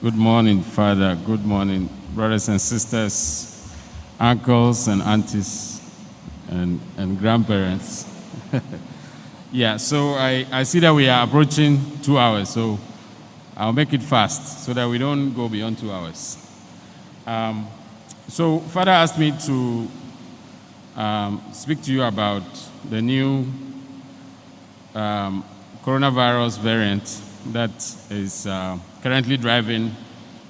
Good morning, Father. Good morning, brothers and sisters, uncles and aunties, and grandparents. Yeah, so I see that we are approaching 2 hours, so I'll make it fast so that we don't go beyond 2 hours. So Father asked me to speak to you about the new coronavirus variant that is currently driving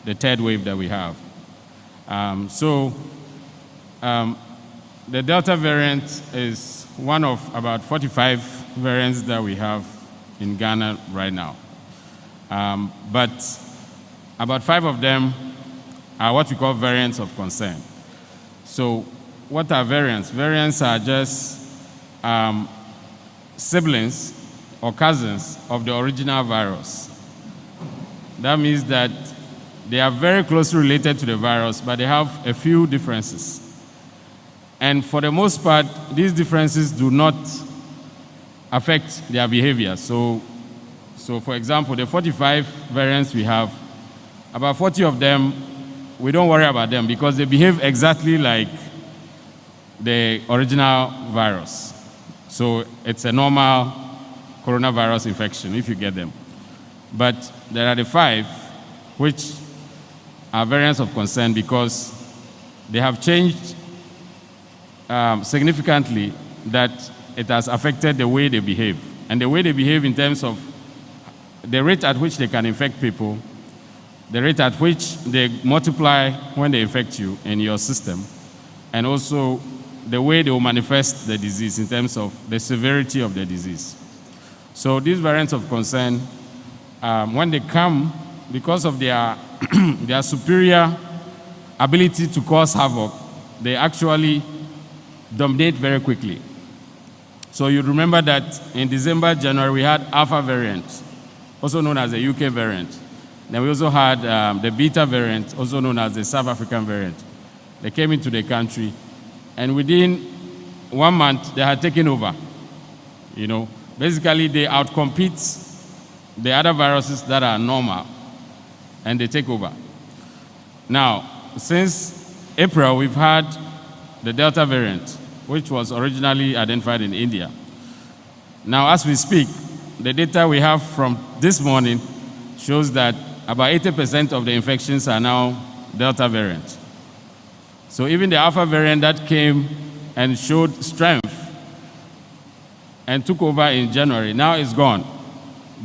the third wave that we have. The Delta variant is one of about 45 variants that we have in Ghana right now. But about 5 of them are what we call variants of concern. So what are variants? Variants are just siblings or cousins of the original virus. That means that they are very closely related to the virus, but they have a few differences. And for the most part, these differences do not affect their behavior. So for example, the 45 variants we have, about 40 of them, we don't worry about them because they behave exactly like the original virus. So it's a normal coronavirus infection if you get them. But there are the 5 which are variants of concern because they have changed significantly that it has affected the way they behave. And the way they behave in terms of the rate at which they can infect people, the rate at which they multiply when they infect you in your system, and also the way they will manifest the disease in terms of the severity of the disease. So these variants of concern, when they come, because of their, their superior ability to cause havoc, they actually dominate very quickly. So you remember that in December, January, we had Alpha variant, also known as the UK variant. Then we also had the Beta variant, also known as the South African variant. They came into the country, and within 1 month, they had taken over. You know, basically, they outcompete the other viruses that are normal, and they take over. Now, since April, we've had the Delta variant, which was originally identified in India. Now, as we speak, the data we have from this morning shows that about 80% of the infections are now Delta variant. So even the Alpha variant that came and showed strength and took over in January, now it's gone.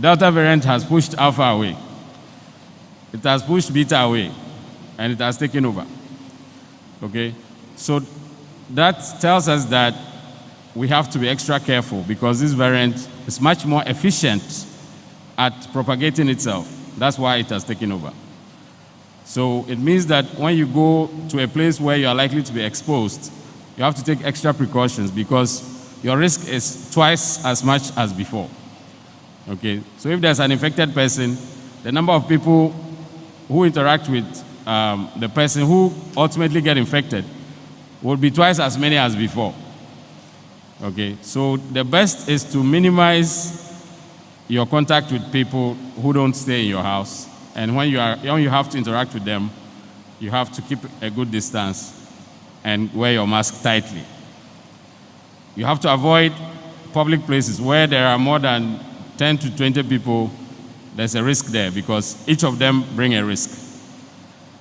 Delta variant has pushed Alpha away. It has pushed Beta away, and it has taken over. Okay? So that tells us that we have to be extra careful because this variant is much more efficient at propagating itself. That's why it has taken over. So it means that when you go to a place where you are likely to be exposed, you have to take extra precautions because your risk is twice as much as before. Okay, so if there's an infected person, the number of people who interact with the person who ultimately get infected will be twice as many as before. Okay, so the best is to minimize your contact with people who don't stay in your house. And when you have to interact with them, you have to keep a good distance and wear your mask tightly. You have to avoid public places where there are more than 10 to 20 people. There's a risk there because each of them bring a risk.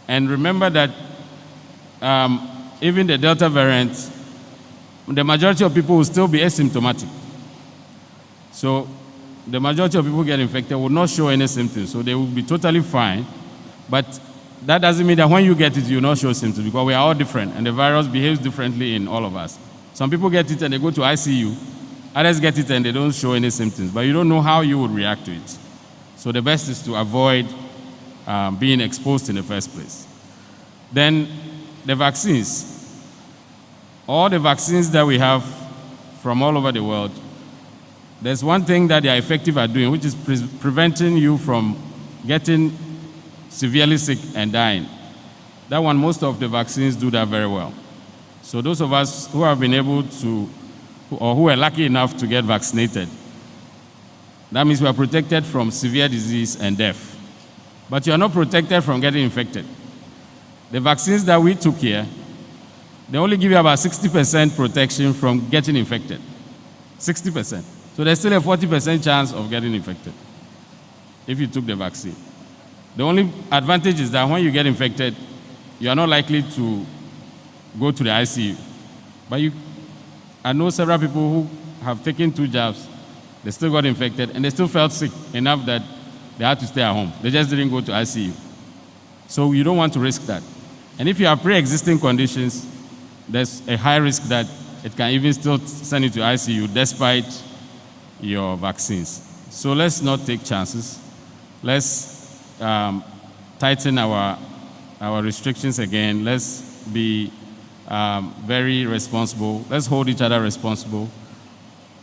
And remember that even the Delta variant, the majority of people will still be asymptomatic. So the majority of people who get infected will not show any symptoms, so they will be totally fine. But that doesn't mean that when you get it, you will not show symptoms because we are all different and the virus behaves differently in all of us. Some people get it and they go to ICU. Others get it and they don't show any symptoms, but you don't know how you would react to it. So the best is to avoid being exposed in the first place. Then the vaccines. All the vaccines that we have from all over the world, there's one thing that they are effective at doing, which is preventing you from getting severely sick and dying. That one, most of the vaccines do that very well. So those of us who have been able to, or who are lucky enough to get vaccinated, that means we are protected from severe disease and death. but you are not protected from getting infected. The vaccines that we took here, they only give you about 60% protection from getting infected. 60%. So there's still a 40% chance of getting infected if you took the vaccine. The only advantage is that when you get infected, you are not likely to go to the ICU. But I know several people who have taken 2 jabs, they still got infected, and they still felt sick enough that they had to stay at home. They just didn't go to ICU. So you don't want to risk that. And if you have pre-existing conditions, there's a high risk that it can even still send you to ICU despite your vaccines. So let's not take chances. Let's tighten our restrictions again. Let's be very responsible. Let's hold each other responsible.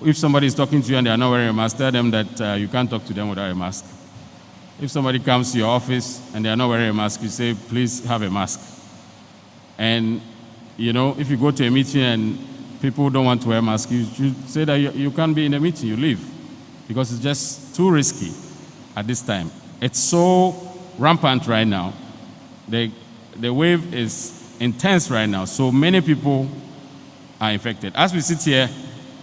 If somebody is talking to you and they are not wearing a mask, tell them that you can't talk to them without a mask. If somebody comes to your office and they are not wearing a mask, you say, please have a mask. And, if you go to a meeting and people don't want to wear masks, you should say that you can't be in a meeting, you leave. Because it's just too risky at this time. It's so rampant right now. The wave is intense right now. So many people are infected. As we sit here,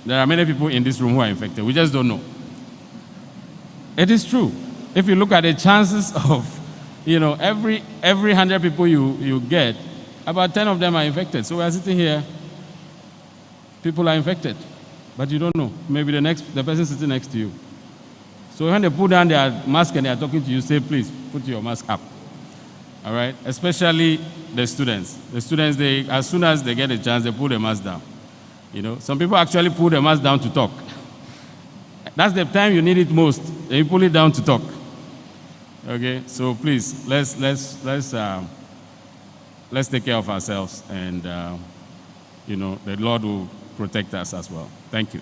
there are many people in this room who are infected. We just don't know. It is true. If you look at the chances of, every 100 people you get, about 10 of them are infected. So we are sitting here, people are infected, but you don't know. Maybe the person sitting next to you. So when they put down their mask and they are talking to you, say, please, put your mask up. All right? Especially the students. The students, as soon as they get a chance, they put the mask down. Some people actually put the mask down to talk. That's the time you need it most. They pull it down to talk. Okay? So please, let's take care of ourselves, and the Lord will protect us as well. Thank you.